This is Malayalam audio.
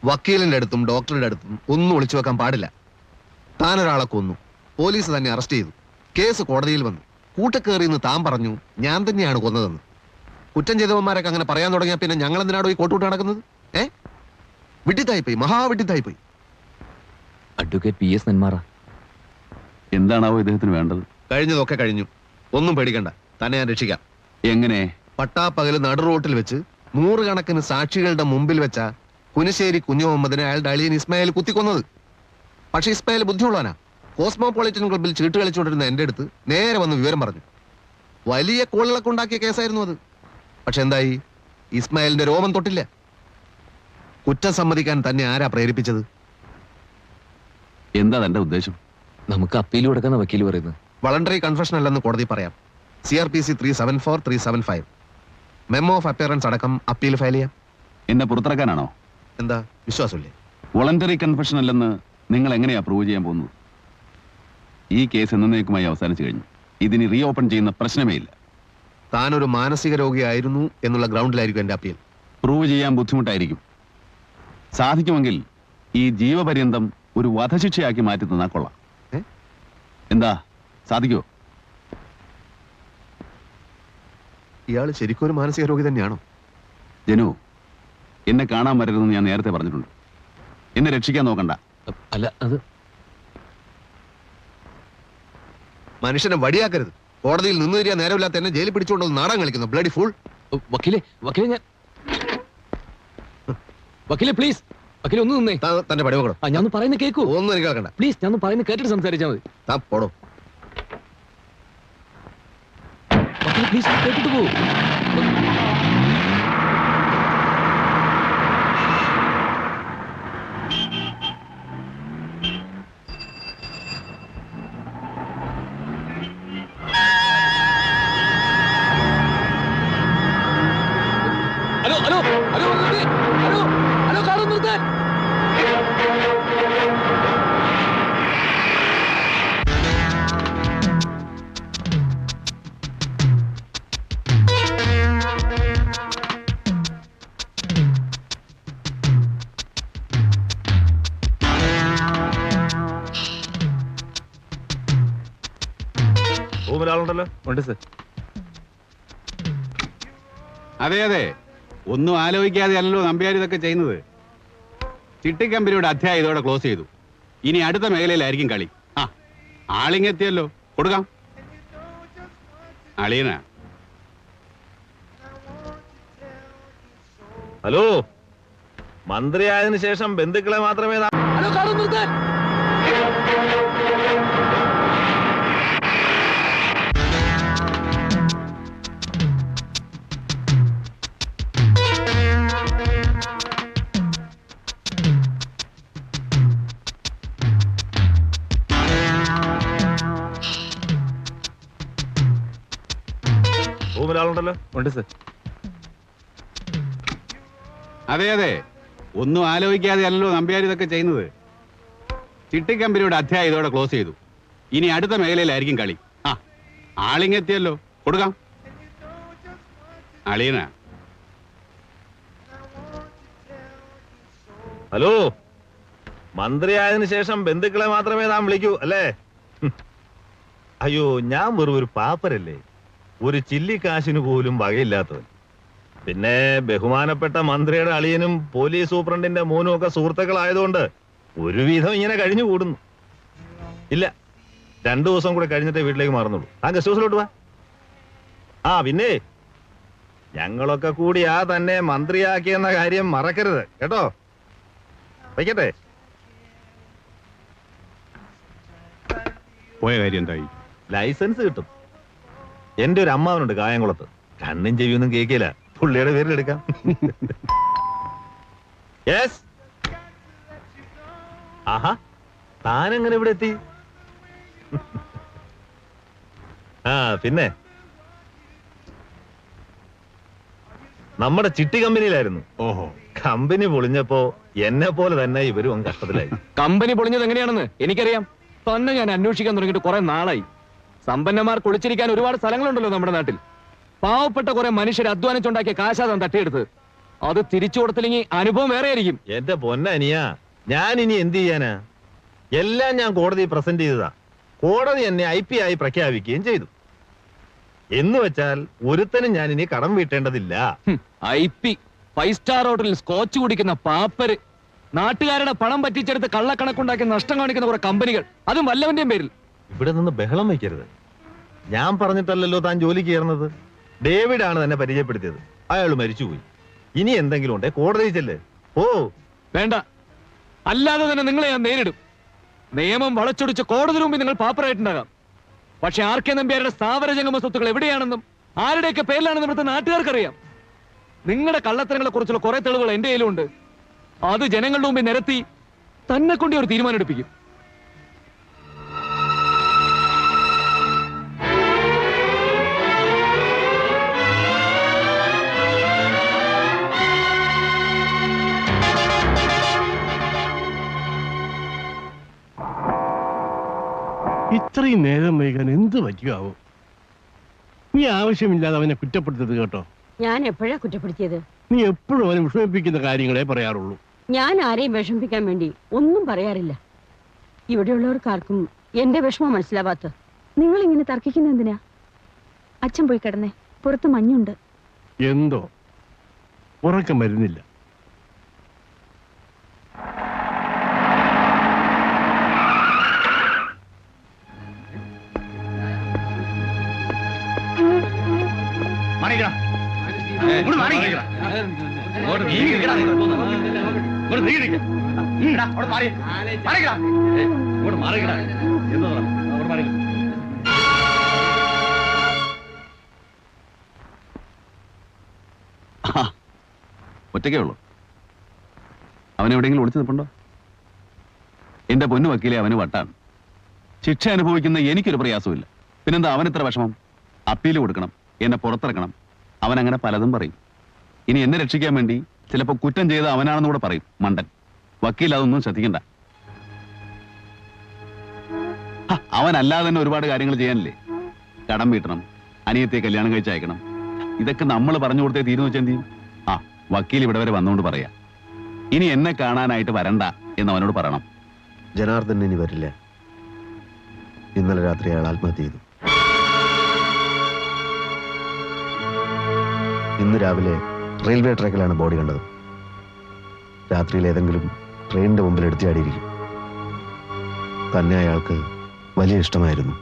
വക്കീലിന്റെ അടുത്തും ഡോക്ടറുടെ അടുത്തും ഒന്നും ഒളിച്ചു വെക്കാൻ പാടില്ല. താനൊരാളെ കൊന്നു, പോലീസ് തന്നെ അറസ്റ്റ് ചെയ്തു, കേസ് കോടതിയിൽ വന്നു, കൂട്ടക്കേറിയെന്ന് താൻ പറഞ്ഞു ഞാൻ തന്നെയാണ് കൊന്നതെന്ന്. കുറ്റം ചെയ്തവന്മാരൊക്കെ അങ്ങനെ പറയാൻ തുടങ്ങിയാൽ പിന്നെ ഞങ്ങൾ എന്തിനാണോ ഈ കോട്ടുകൂട്ട് നടക്കുന്നത്? വിട്ടിത്തായിപ്പോയി, മഹാവിട്ടിത്തായിപ്പോയി. അഡ്വക്കേറ്റ് PS നെന്മാറ, എന്താണാവോ ഇദ്ദേഹത്തിന് വേണ്ടത്? കഴിഞ്ഞതൊക്കെ കഴിഞ്ഞു, ഒന്നും പേടിക്കണ്ട, തന്നെ ഞാൻ രക്ഷിക്കാം. എങ്ങനെ? പട്ടാപ്പകല് നടു റോട്ടിൽ വെച്ച് 100 കണക്കിന് സാക്ഷികളുടെ മുമ്പിൽ വെച്ച കുനിശ്ശേരി കുഞ്ഞു മുഹമ്മദിനെ അയാളുടെ അളിയൻ ഇസ്മായിൽ കുത്തിക്കൊന്നത്. പക്ഷെ ഇസ്മായിൽ ബുദ്ധിയുള്ളവനാ. കോസ്മോപൊളിറ്റൻ ക്ലബിൽ ചീട്ട് കളിച്ചുകൊണ്ടിരുന്ന എന്റെ അടുത്ത് നേരെ വന്ന് വിവരം പറഞ്ഞു. വലിയ കോളിളക്കം ഉണ്ടാക്കിയ കേസായിരുന്നു അത്. പക്ഷെ എന്തായി? ഇസ്മായിലിന്റെ രോമം തൊട്ടില്ല. കുറ്റം സമ്മതിക്കാൻ തന്നെ ആരാ പ്രേരിപ്പിച്ചത്? എന്താ തന്റെ ഉദ്ദേശം? നമുക്ക് അപ്പീൽ കൊടുക്കുന്ന വക്കീൽ പറയുന്നത് വളണ്ടറി കൺഫെഷൻ അല്ലെന്ന് കോടതി പറയാം. CRPC 374, 375 മെമ്മോ ഓഫ് അപ്പിയറൻസ് അടക്കം അപ്പീൽ ഫയൽ ചെയ്യാം. എന്നെ പുറത്തിറക്കാനാണോ? എന്താ വിശ്വാസമില്ലേ? വോളണ്ടറി കൺഫെഷൻ അല്ലെന്ന് നിങ്ങൾ എങ്ങനെയാ പ്രൂവ് ചെയ്യാൻ പോകുന്നത്? ഈ കേസ് എന്നേക്കുമായി അവസാനിച്ചു കഴിഞ്ഞു. ഇതിന് റീ ഓപ്പൺ ചെയ്യുന്ന പ്രശ്നമേ ഇല്ല. താനൊരു മാനസിക രോഗിയായിരുന്നു എന്നുള്ള ഗ്രൗണ്ടിലായിരിക്കും എന്റെ അപ്പീൽ. പ്രൂവ് ചെയ്യാൻ ബുദ്ധിമുട്ടായിരിക്കും. സാധിക്കുമെങ്കിൽ ഈ ജീവപര്യന്തം ഒരു വധശിക്ഷയാക്കി മാറ്റി തന്നാ കൊള്ളാം. എന്താ, സാധിക്കുമോ? ഇയാൾ ശരിക്കും ഒരു മാനസിക രോഗി തന്നെയാണോ? ജനു, എന്നെ കാണാൻ വരരുതെന്ന് ഞാൻ നേരത്തെ പറഞ്ഞിട്ടുണ്ട്. എന്നെ രക്ഷിക്കാൻ നോക്കണ്ട. അല്ല, അത് മനുഷ്യനെ വടിയാക്കരുത്. കോടതിയിൽ നിന്ന് തരിക നേരമില്ലാത്ത എന്നെ ജയിലിൽ പിടിച്ചുകൊണ്ടത് നാടകം കളിക്കുന്നു. Bloody full. വക്കീലെ പ്ലീസ്, വക്കീലെ ഒന്ന് നിന്നേ. തന്റെ പടിവെക്കണം. ഞാൻ പറയുന്നത് കേൾക്കൂ. ഒന്നും എനിക്ക് കേൾക്കണ്ട പ്ലീസ്, ഞാൻ പറയുന്നത് കേട്ടിട്ട് സംസാരിച്ചാൽ മതി. താൻ പോടോ. വക്കീലെ പ്ലീസ്, കേട്ടിട്ട് പോ. Hello hello hello hello hello, car നിർത്താൻ. റൂമിലാളുണ്ടല്ലോ? ഉണ്ട് സർ. അതെ അതെ, ഒന്നും ആലോചിക്കാതെ അല്ലല്ലോ നമ്പ്യാർ ഇതൊക്കെ ചെയ്യുന്നത്. ചിട്ടി കമ്പനിയുടെ അധ്യായം ഇതോടെ ക്ലോസ് ചെയ്തു. ഇനി അടുത്ത മേഖലയിലായിരിക്കും കളി. ആളിങ്ങെത്തിയല്ലോ, കൊടുക്കാം. അളിയനാ. ഹലോ, മന്ത്രിയായതിനു ശേഷം ബന്ധുക്കളെ മാത്രമേ. ഹലോ, കാർ നിർത്താൻ. റൂമിലാളുണ്ടല്ലോ? ഉണ്ട് സർ. അതെ അതെ, ഒന്നും ആലോചിക്കാതെ അല്ലല്ലോ നമ്പ്യാർ ഇതൊക്കെ ചെയ്യുന്നത്. ചിട്ടി കമ്പനിയുടെ അധ്യായം ഇതോടെ ക്ലോസ് ചെയ്തു. ഇനി അടുത്ത മേഖലയിലായിരിക്കും കളി. ആളിങ്ങെത്തിയല്ലോ, കൊടുക്കാം. അളിയനാ. ഹലോ, മന്ത്രിയായതിനു ശേഷം ബന്ധുക്കളെ മാത്രമേ താൻ വിളിക്കൂ അല്ലേ? അയ്യോ, ഞാൻ വെറും ഒരു പാപ്പരല്ലേ, ഒരു ചില്ലിക്കാശിന് പോലും വകയില്ലാത്തവൻ. പിന്നെ ബഹുമാനപ്പെട്ട മന്ത്രിയുടെ അളിയനും പോലീസ് സൂപ്രണ്ടിന്റെ മോനും ഒക്കെ സുഹൃത്തുക്കളായതുകൊണ്ട് ഒരുവിധം ഇങ്ങനെ കഴിഞ്ഞു കൂടുന്നു. ഇല്ല, 2 ദിവസം കൂടെ കഴിഞ്ഞിട്ടേ വീട്ടിലേക്ക് മാറുന്നുള്ളൂ. ആ ഗസ്റ്റ് ഹൗസിലോട്ട് വാ. പിന്നെ ഞങ്ങളൊക്കെ കൂടിയാ തന്നെ മന്ത്രിയാക്കിയെന്ന കാര്യം മറക്കരുത് കേട്ടോ. വയ്ക്കട്ടെ. പോയ കാര്യം എന്തായി? ലൈസൻസ് കിട്ടും. എന്റെ ഒരു അമ്മാവനുണ്ട് കായംകുളത്ത്. കണ്ണും ചെവിയൊന്നും കേൾക്കില്ല. പുള്ളിയുടെ പേരിലെടുക്കാം. യെസ്. ആഹാ, താനെങ്ങനെ ഇവിടെ എത്തി? പിന്നെ നമ്മുടെ ചിട്ടി കമ്പനിയിലായിരുന്നു. ഓഹോ, കമ്പനി പൊളിഞ്ഞപ്പോ എന്നെ പോലെ തന്നെ ഇവരും കഷ്ടത്തിലായി. കമ്പനി പൊളിഞ്ഞത് എങ്ങനെയാണെന്ന് എനിക്കറിയാം. തന്നെ ഞാൻ അന്വേഷിക്കാൻ തുടങ്ങിയിട്ട് കുറെ നാളായി. സമ്പന്നന്മാർ കുളിച്ചിരിക്കാൻ ഒരുപാട് സ്ഥലങ്ങളുണ്ടല്ലോ നമ്മുടെ നാട്ടിൽ. പാവപ്പെട്ട കുറെ മനുഷ്യർ അധ്വാനിച്ചുണ്ടാക്കിയ കാശാതാണ് തട്ടിയെടുത്ത്. അത് തിരിച്ചു കൊടുത്തില്ലെങ്കിൽ അനുഭവം വേറെ ആയിരിക്കും. എന്റെ പൊന്നനിയാ, ഞാൻ ഇനി എന്ത് ചെയ്യാനാ? എല്ലാം ഞാൻ കോടതി പ്രസന്റ് ചെയ്തതാ. കോടതി എന്നെ IP ആയി പ്രഖ്യാപിക്കുകയും ചെയ്തു. എന്ന് വെച്ചാൽ ഒരുത്തനും ഞാൻ ഇനി കടം വീട്ടേണ്ടതില്ല. IP 5 സ്റ്റാർ ഹോട്ടലിൽ സ്കോച്ച് കുടിക്കുന്ന പാപ്പര്, നാട്ടുകാരുടെ പണം പറ്റിച്ചെടുത്ത് കള്ളക്കണക്കുണ്ടാക്കി നഷ്ടം കാണിക്കുന്ന കുറെ കമ്പനികൾ, അതും വല്ലവന്റെയും പേരിൽ. ഇവിടെ നിന്ന് ബഹളം വയ്ക്കരുത്. ഞാൻ പറഞ്ഞിട്ടല്ലല്ലോ താൻ ജോലിക്ക് കയറുന്നത്. ഡേവിഡ് ആണ് തന്നെ പരിചയപ്പെടുത്തിയത്. അയാൾ മരിച്ചുപോയി. ഇനി എന്തെങ്കിലും ഉണ്ടേ കോടതി ചെല്ല്. ഓ വേണ്ട, അല്ലാതെ തന്നെ നിങ്ങളെ ഞാൻ നേരിടും. നിയമം വളച്ചൊടിച്ച് കോടതി മുമ്പിൽ നിങ്ങൾ പാപ്പറായിട്ടുണ്ടാകാം. പക്ഷെ RK നമ്പ്യാരുടെ സ്ഥാവര ജംഗമ സ്വത്തുക്കൾ എവിടെയാണെന്നും ആരുടെയൊക്കെ പേരിലാണെന്നും ഇവിടുത്തെ നാട്ടുകാർക്കറിയാം. നിങ്ങളുടെ കള്ളത്തരങ്ങളെ കുറിച്ചുള്ള കുറെ തെളിവുകൾ എന്റെ കയ്യിലുണ്ട്. അത് ജനങ്ങളുടെ മുമ്പിൽ നിരത്തി തന്നെ കൊണ്ട് ഒരു തീരുമാനം എടുപ്പിക്കും. ഇത്രയും നേരം വൈകാൻ എന്ത് പറ്റുകയാവും? നീ ആവശ്യമില്ലാതെ അവനെ കുറ്റപ്പെടുത്തരുത് കേട്ടോ. ഞാൻ എപ്പോഴാ കുറ്റപ്പെടുത്തിയത്? നീ എപ്പോഴും അവനെ വിഷമിപ്പിക്കുന്ന കാര്യങ്ങളെ പറയാറുള്ളൂ. ഞാൻ ആരെയും വിഷമിപ്പിക്കാൻ വേണ്ടി ഒന്നും പറയാറില്ല. ഇവിടെയുള്ളവർക്കാർക്കും എന്റെ വിഷമം മനസ്സിലാവാത്ത. നിങ്ങൾ ഇങ്ങനെ തർക്കിക്കുന്ന എന്തിനാ? അച്ഛൻ പോയി കിടന്നേ, പുറത്ത് മഞ്ഞുണ്ട്. എന്തോ ഉറക്കം വരുന്നില്ല. ഒറ്റയ്ക്കേ ഉള്ളൂ. അവനെവിടെയെങ്കിലും ഒളിച്ചു നിൽപ്പുണ്ടോ? എന്റെ പൊന്നു വക്കീലെ, അവന് വട്ടാണ്. ശിക്ഷ അനുഭവിക്കുന്ന എനിക്കൊരു പ്രയാസമില്ല. പിന്നെന്താ അവൻ ഇത്ര വിഷമം? അപ്പീൽ കൊടുക്കണം, എന്നെ പുറത്തിറക്കണം. അവൻ അങ്ങനെ പലതും പറയും. ഇനി എന്നെ രക്ഷിക്കാൻ വേണ്ടി ചിലപ്പോൾ കുറ്റം ചെയ്ത അവനാണെന്ന് കൂടെ പറയും. മണ്ടൻ വക്കീൽ അതൊന്നും ശ്രദ്ധിക്കണ്ട. അവനല്ലാതെ തന്നെ ഒരുപാട് കാര്യങ്ങൾ ചെയ്യാനില്ലേ? കടം വീട്ടണം, അനിയത്തെ കല്യാണം കഴിച്ച് അയക്കണം. ഇതൊക്കെ നമ്മൾ പറഞ്ഞു കൊടുത്തേ തീരുന്നു വെച്ചാൽ എന്ത് ചെയ്യും? വക്കീൽ ഇവിടെ വരെ വന്നുകൊണ്ട് പറയാ, ഇനി എന്നെ കാണാനായിട്ട് വരണ്ട എന്ന് അവനോട് പറയണം. ജനാർദ്ദൻ ഇനി വരില്ല. ഇന്നലെ രാത്രി അയാൾ ആത്മഹത്യ ചെയ്തു. ഇന്ന് രാവിലെ റെയിൽവേ ട്രാക്കിലാണ് ബോഡി കണ്ടത്. രാത്രിയിൽ ഏതെങ്കിലും ട്രെയിനിന്റെ മുമ്പിൽ എടുത്തിയാടിയിരിക്കും. തന്നെ അയാൾക്ക് വലിയ ഇഷ്ടമായിരുന്നു.